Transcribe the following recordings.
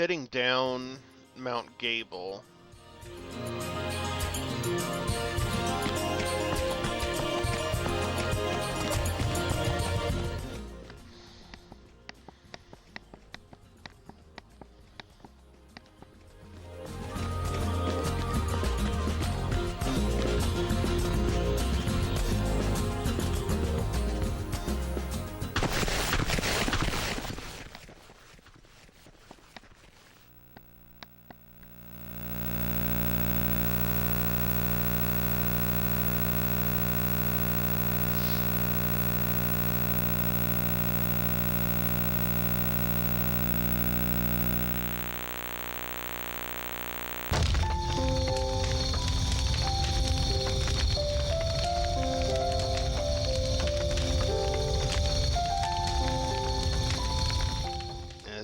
heading down Mount Gable.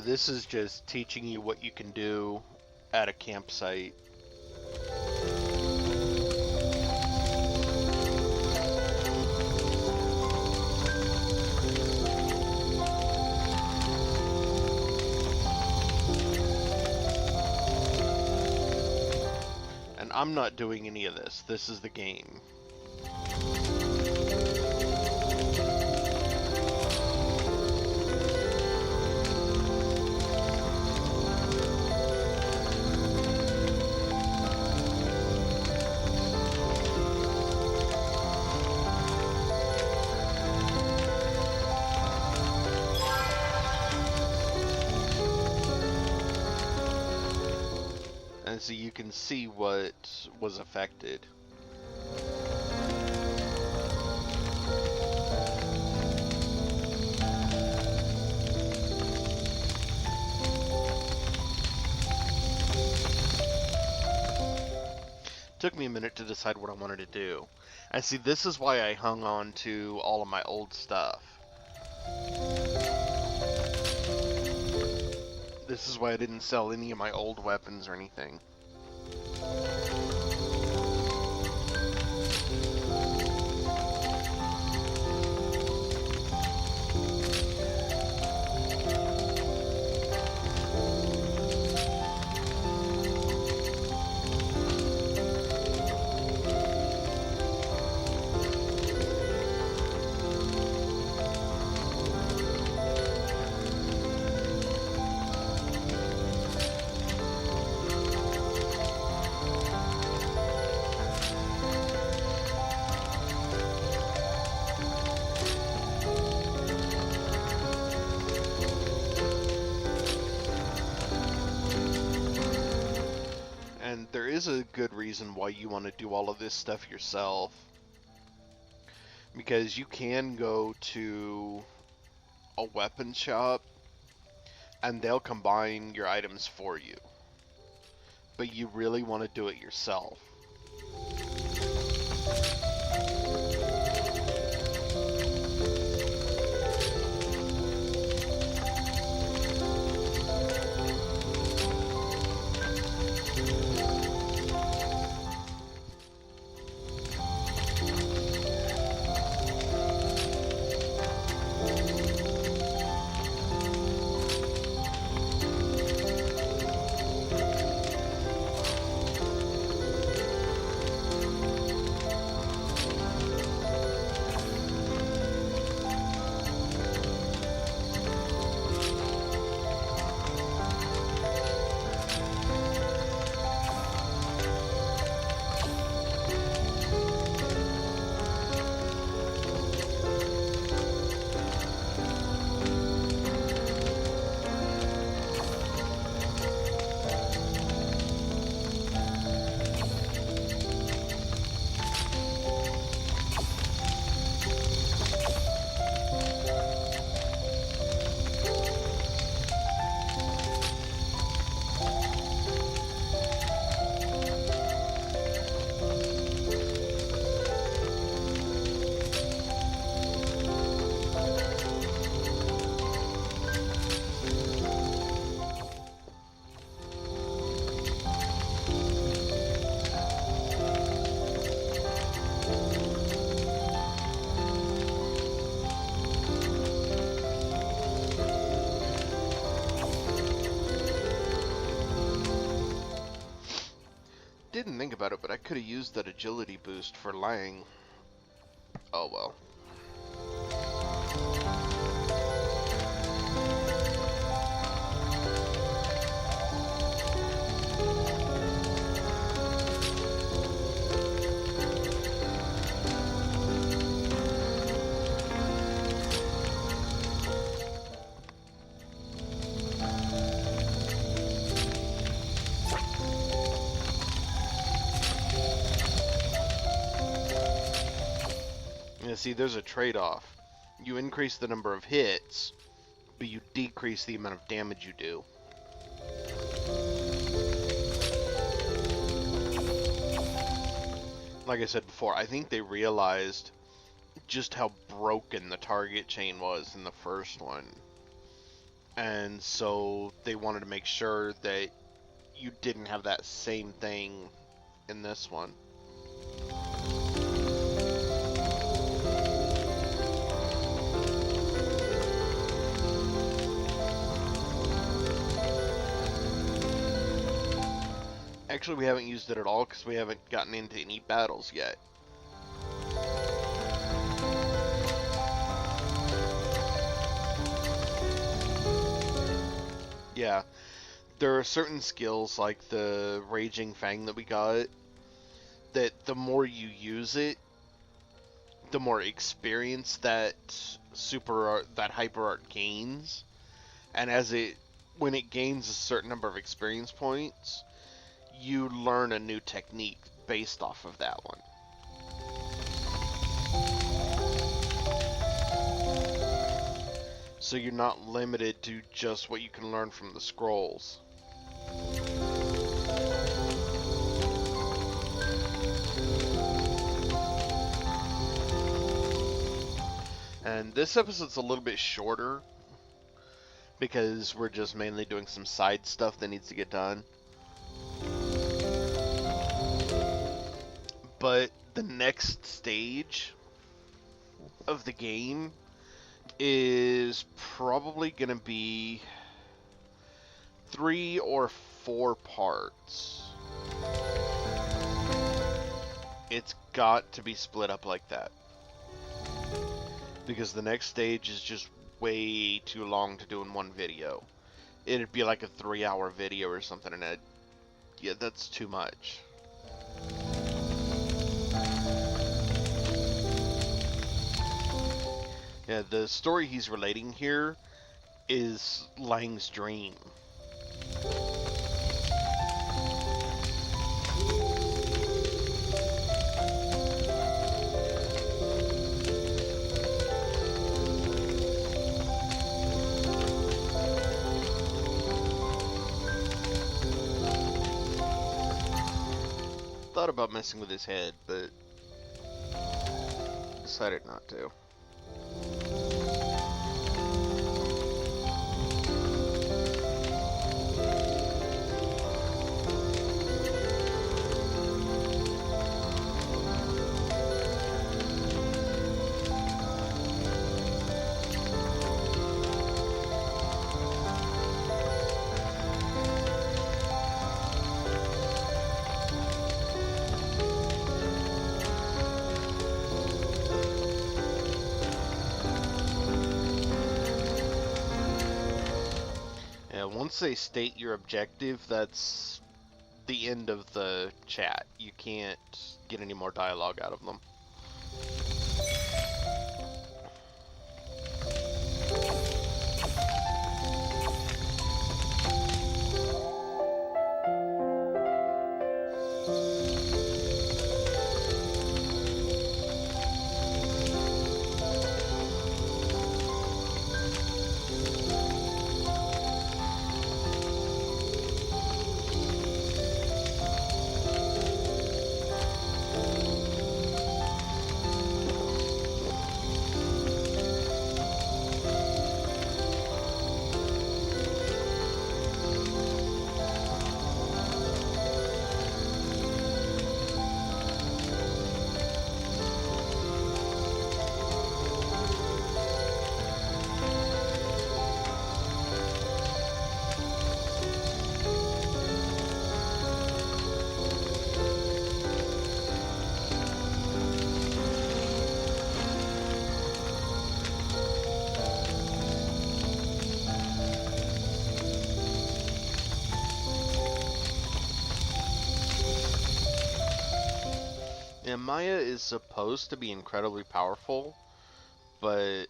This is just teaching you what you can do at a campsite. And I'm not doing any of this. This is the game. And so you can see what was affected. Took me a minute to decide what I wanted to do. And see, this is why I hung on to all of my old stuff. This is why I didn't sell any of my old weapons or anything. And there is a good reason why you want to do all of this stuff yourself. Because you can go to a weapon shop and they'll combine your items for you. But you really want to do it yourself. about it, but I could have used that agility boost for Lang. Oh well. Yeah, see, there's a trade-off. You increase the number of hits, but you decrease the amount of damage you do. Like I said before, I think they realized just how broken the target chain was in the first one. And so they wanted to make sure that you didn't have that same thing in this one. Actually, we haven't used it at all because we haven't gotten into any battles yet. Yeah, there are certain skills like the Raging Fang that we got that the more you use it, the more experience that hyper art gains, and when it gains a certain number of experience points, you learn a new technique based off of that one. So you're not limited to just what you can learn from the scrolls. And this episode's a little bit shorter because we're just mainly doing some side stuff that needs to get done. But the next stage of the game is probably going to be 3 or 4 parts. It's got to be split up like that. Because the next stage is just way too long to do in one video. It'd be like a 3-hour video or something, and yeah, that's too much. Yeah, the story he's relating here is Lang's dream. Thought about messing with his head, but decided not to. Once they state your objective, that's the end of the chat. You can't get any more dialogue out of them. Maya is supposed to be incredibly powerful, but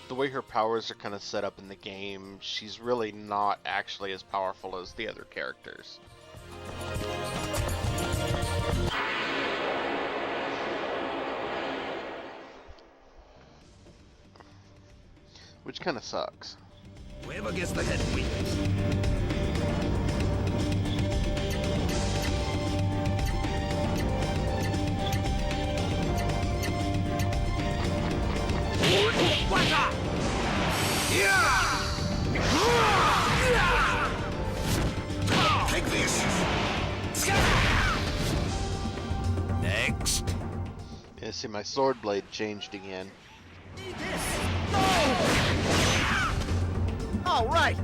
the way her powers are kind of set up in the game, she's really not actually as powerful as the other characters. Which kind of sucks. Whoever gets the head wins. Take this. Next. Yeah, see, my sword blade changed again. All right.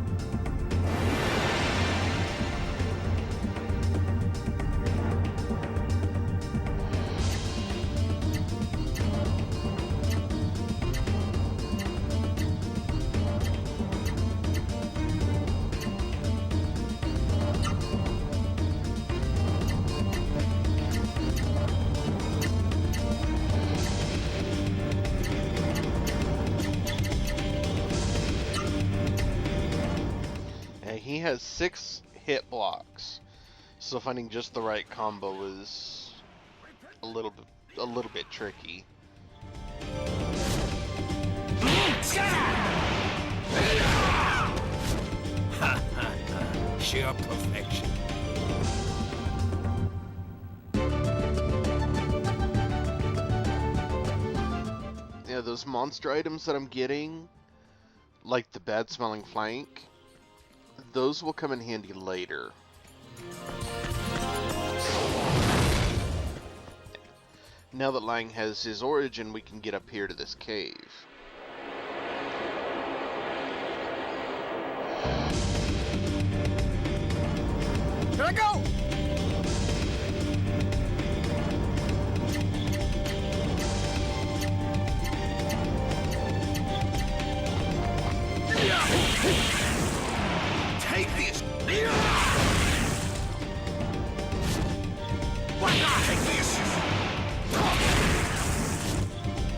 He has 6 hit blocks, so finding just the right combo is a little bit tricky. Sheer perfection. Yeah, those monster items that I'm getting, like the bad smelling flank, those will come in handy later. Now that Lang has his origin, we can get up here to this cave. Here I go! Take this! Take this!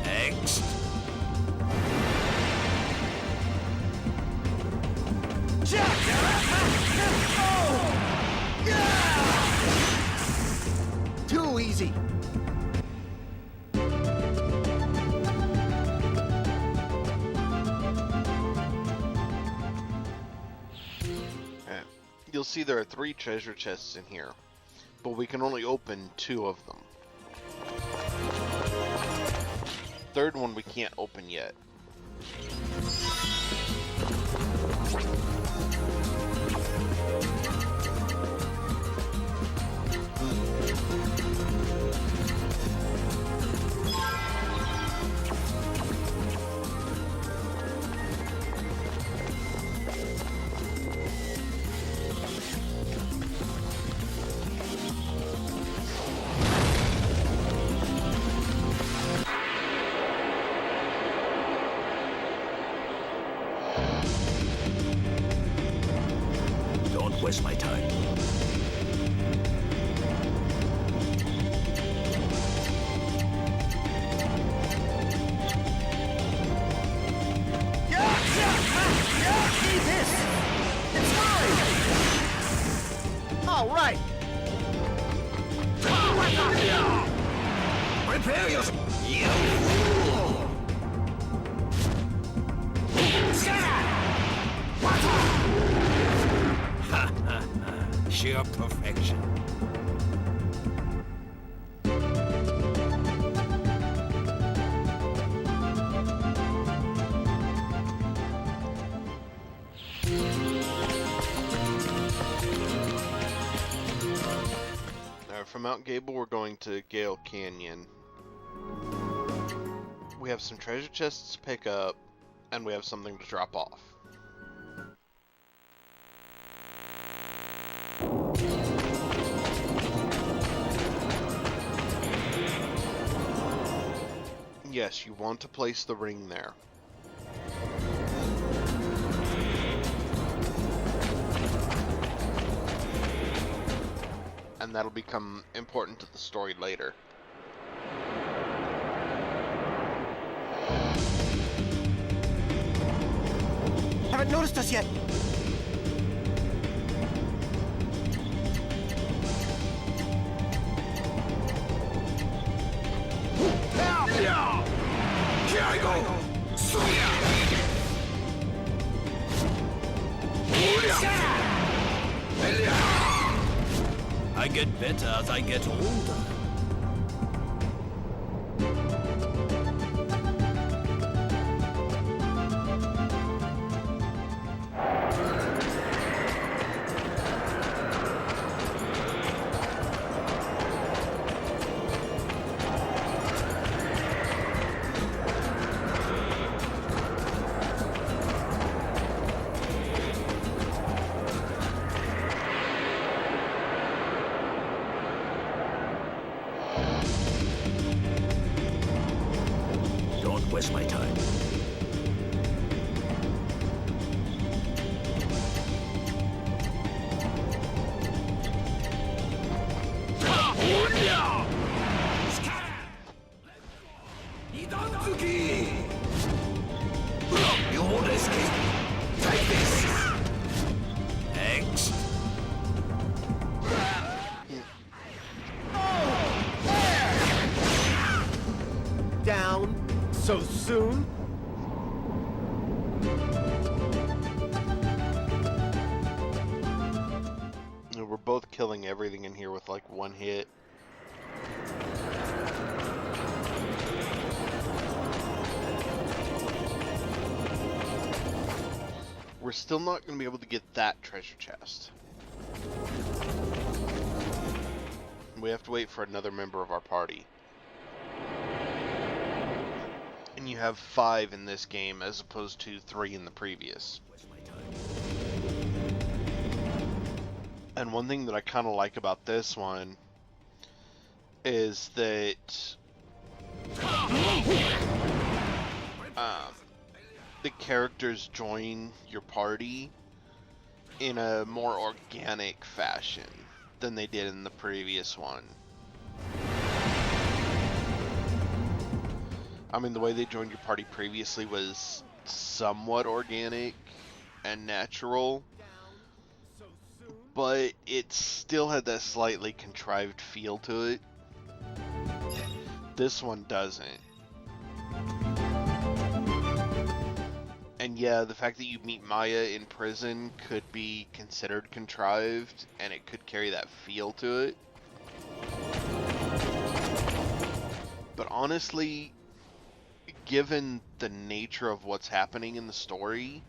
Next! Too easy! You'll see there are 3 treasure chests in here, but we can only open 2 of them. Third one we can't open yet. Don't waste my time. Eat this! It's mine! All right! Prepare yourself! You fool! Sheer perfection. From Mount Gable, we're going to Gale Canyon. We have some treasure chests to pick up, and we have something to drop off. Yes, you want to place the ring there. and that'll become important to the story later. Haven't noticed us yet. Here I go! I get better as I get older. Don't waste my time. You won't escape. Take this. Thanks. Down so soon? We're both killing everything in here with like one hit. We're still not going to be able to get that treasure chest. We have to wait for another member of our party. And you have 5 in this game as opposed to 3 in the previous. And one thing that I kind of like about this one is that the characters join your party in a more organic fashion than they did in the previous one. I mean, the way they joined your party previously was somewhat organic and natural, but it still had that slightly contrived feel to it. This one doesn't. And yeah, the fact that you meet Maya in prison could be considered contrived, and it could carry that feel to it. But honestly, given the nature of what's happening in the story,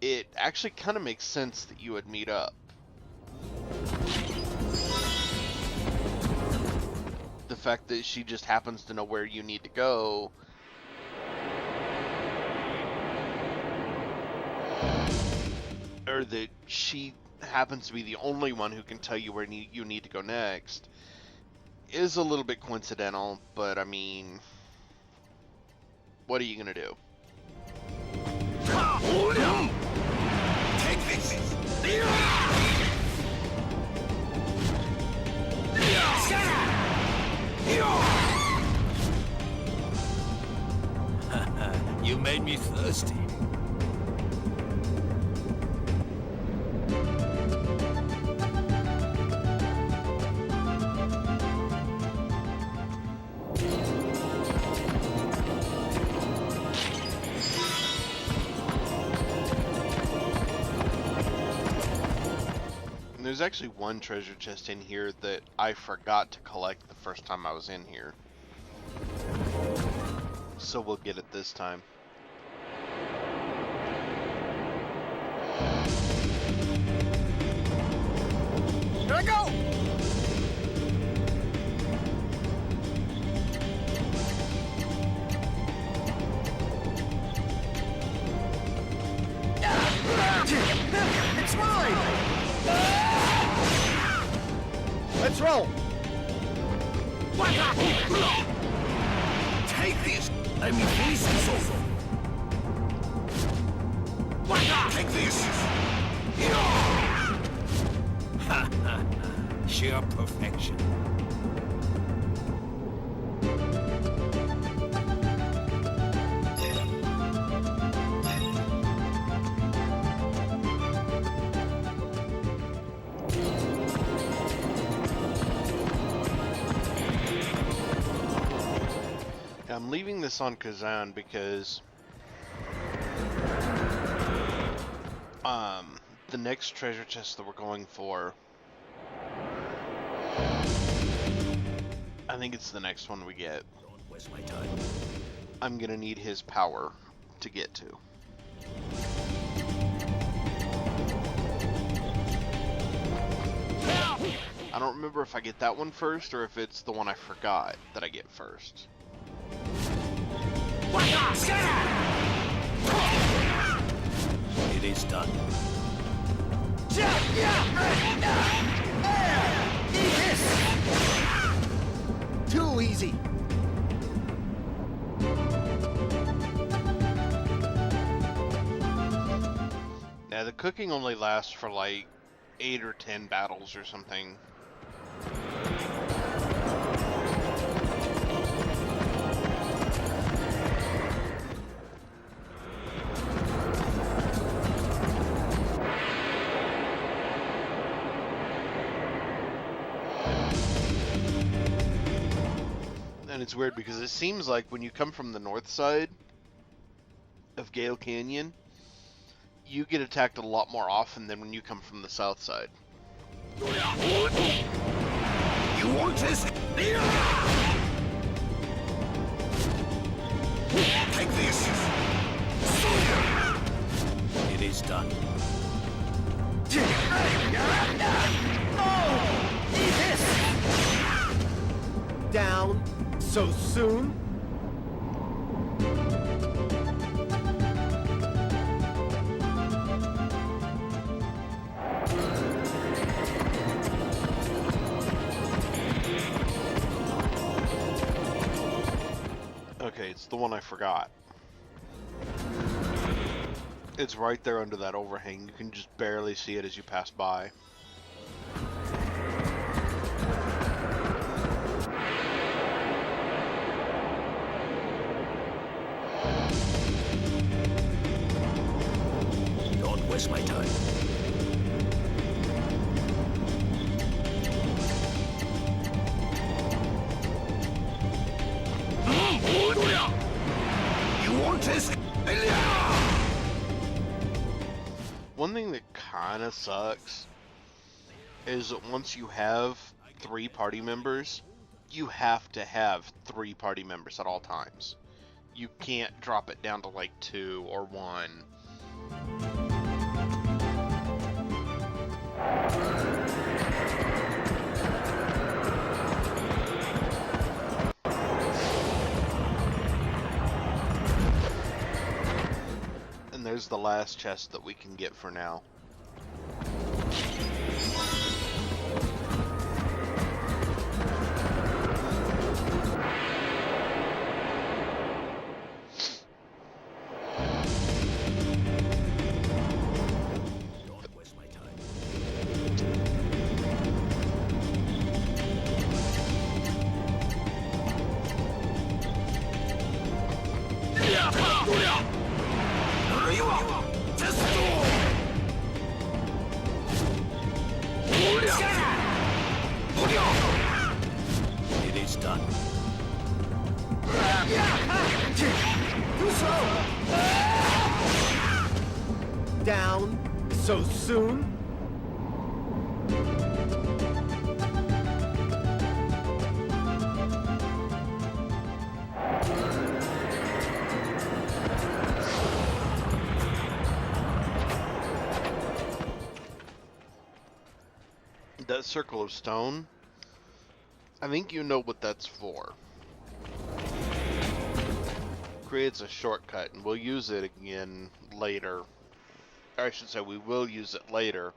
it actually kind of makes sense that you would meet up. The fact that she just happens to know where you need to go, or that she happens to be the only one who can tell you where you need to go next, is a little bit coincidental, but I mean, what are you gonna do? Take this. You made me thirsty. And there's actually one treasure chest in here that I forgot to collect the first time I was in here. So we'll get it this time. Here I go! It's mine! Let's roll! Take this. Let me finish this off. Take this. Sheer perfection. I'm leaving this on Kazan because the next treasure chest that we're going for, I think it's the next one we get. Don't waste my time. I'm gonna need his power to get to. I don't remember if I get that one first or if it's the one I forgot that I get first. It is done. Eat this! Too easy. Now the cooking only lasts for like 8 or 10 battles or something. And it's weird because it seems like when you come from the north side of Gale Canyon, you get attacked a lot more often than when you come from the south side. You want this? Take this. It is done. Eat this! Down so soon? Okay, it's the one I forgot. It's right there under that overhang. You can just barely see it as you pass by. Don't waste my time. You want this? One thing that kind of sucks is that once you have 3 party members, you have to have 3 party members at all times. You can't drop it down to like 2 or 1. And there's the last chest that we can get for now. Don't waste my time. It is done. Too slow! Down so soon? That circle of stone, I think you know what that's for. Creates a shortcut, and we'll use it again later. Or I should say, we will use it later,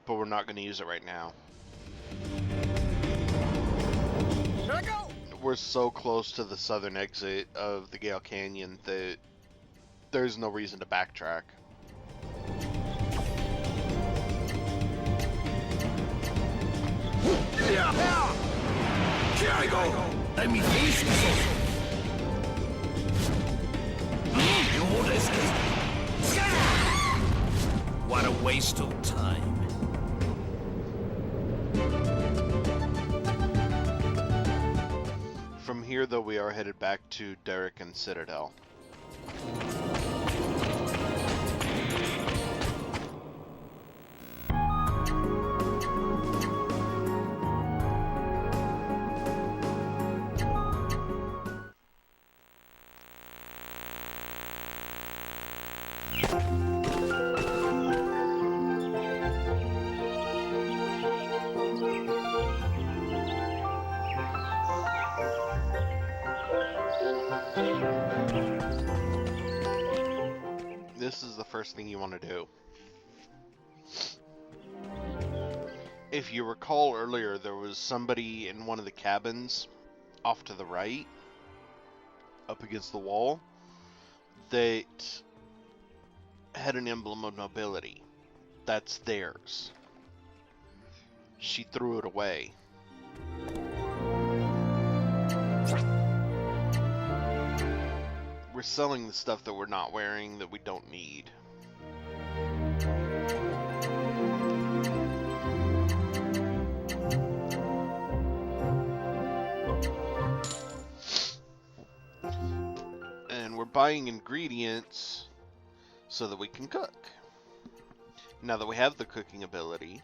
but we're not going to use it right now. Here I go! We're so close to the southern exit of the Gale Canyon that there's no reason to backtrack. Here I go! Let me face this also! You won't escape! What a waste of time. From here, though, we are headed back to Derek and Citadel. This is the first thing you want to do. If you recall earlier, there was somebody in one of the cabins off to the right, up against the wall, that had an emblem of nobility. That's theirs. She threw it away. We're selling the stuff that we're not wearing that we don't need. And we're buying ingredients so that we can cook. Now that we have the cooking ability,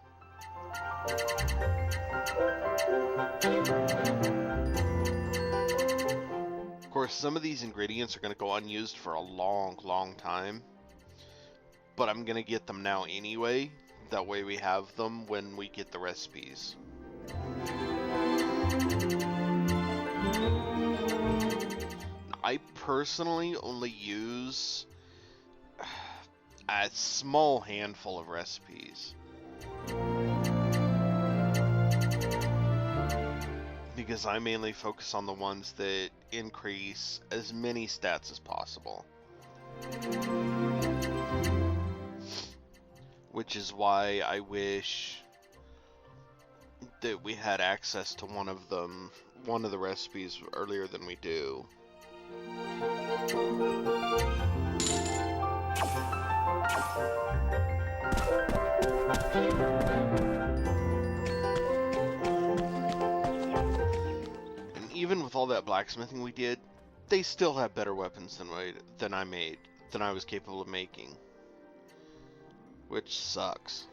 of course, some of these ingredients are going to go unused for a long time, but I'm going to get them now anyway. That way we have them when we get the recipes. I personally only use a small handful of recipes, because I mainly focus on the ones that increase as many stats as possible. Which is why I wish that we had access to one of the recipes earlier than we do. And even with all that blacksmithing we did, they still have better weapons than I was capable of making. Which sucks.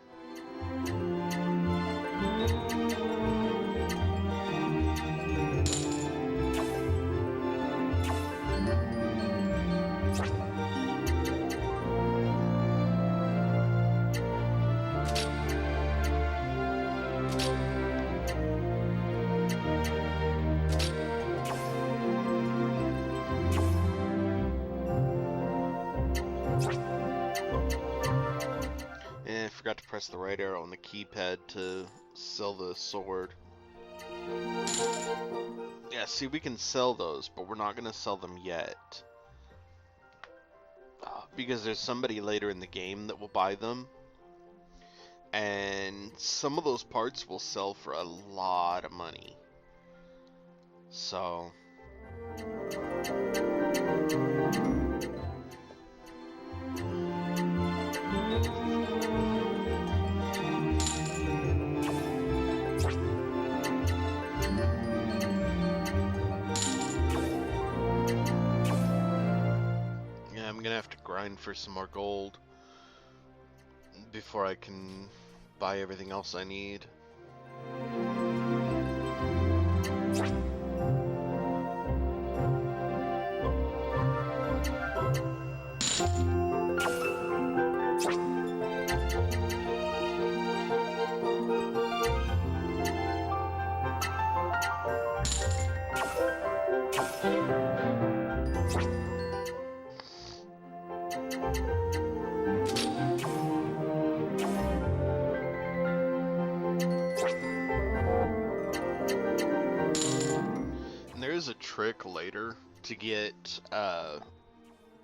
Forgot to press the right arrow on the keypad to sell the sword. Yeah, see, we can sell those, but we're not going to sell them yet. Because there's somebody later in the game that will buy them. And some of those parts will sell for a lot of money. So... I'm gonna have to grind for some more gold before I can buy everything else I need. A trick later to get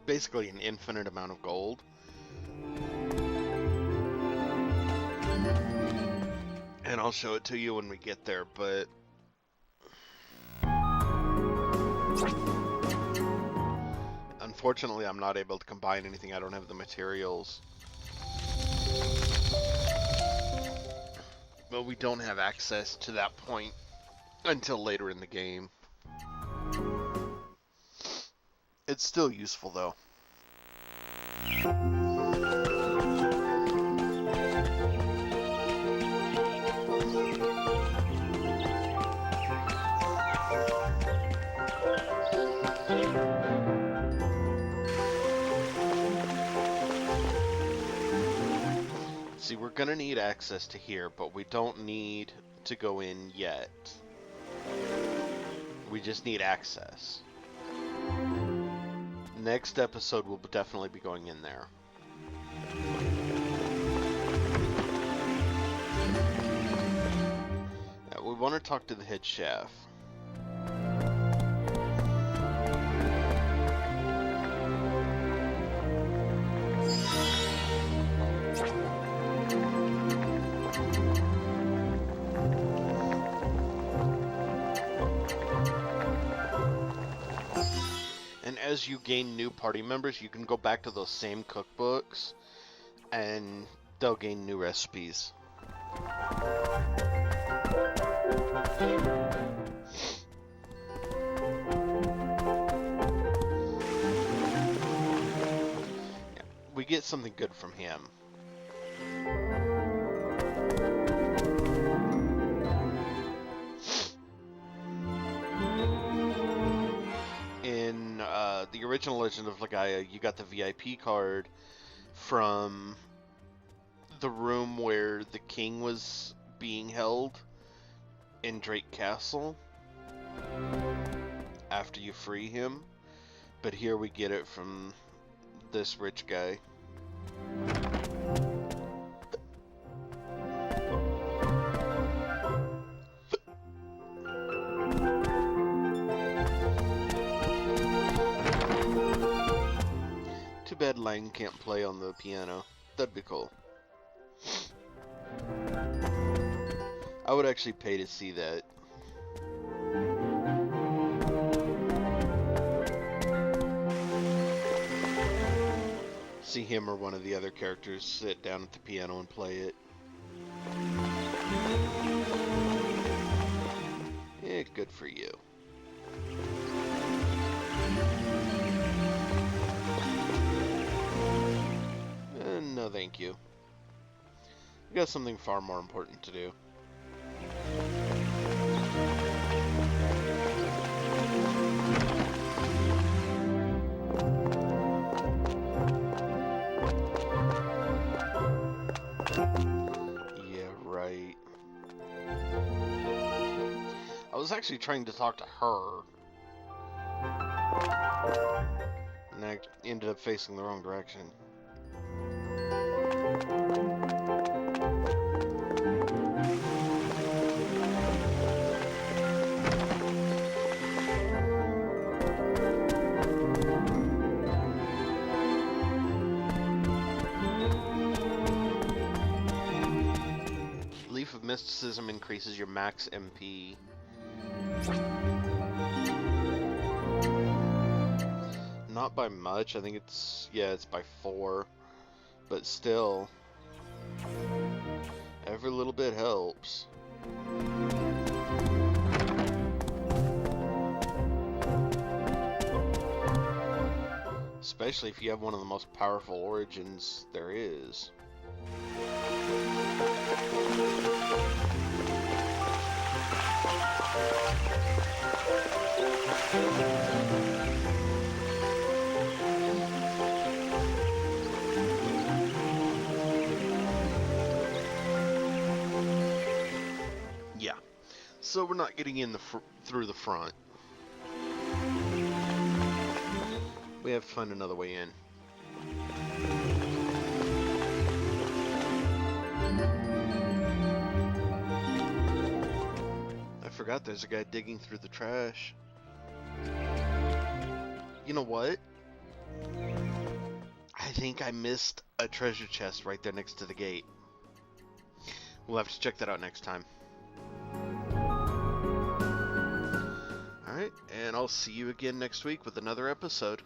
basically an infinite amount of gold, And I'll show it to you when we get there, but unfortunately I'm not able to combine anything. I don't have the materials. But we don't have access to that point until later in the game. It's still useful though. See, we're gonna need access to here, but we don't need to go in yet. We just need access. Next episode, we'll definitely be going in there. Now, we want to talk to the head chef. As you gain new party members, you can go back to those same cookbooks and they'll gain new recipes. Yeah, we get something good from him. The original Legend of Legaia, you got the VIP card from the room where the king was being held in Drake Castle after you free him. But here we get it from this rich guy. Too bad Lang can't play on the piano. That'd be cool. I would actually pay to see that. See him or one of the other characters sit down at the piano and play it. Yeah, good for you. No, thank you. We got something far more important to do. Yeah, right. I was actually trying to talk to her. And I ended up facing the wrong direction. Leaf of Mysticism increases your max MP. Not by much, I think it's, yeah, it's by 4. But still, every little bit helps. Especially if you have one of the most powerful origins there is. Yeah, so we're not getting in through the front. We have to find another way in. I forgot there's a guy digging through the trash. You know what? I think I missed a treasure chest right there next to the gate. We'll have to check that out next time. Alright, and I'll see you again next week with another episode.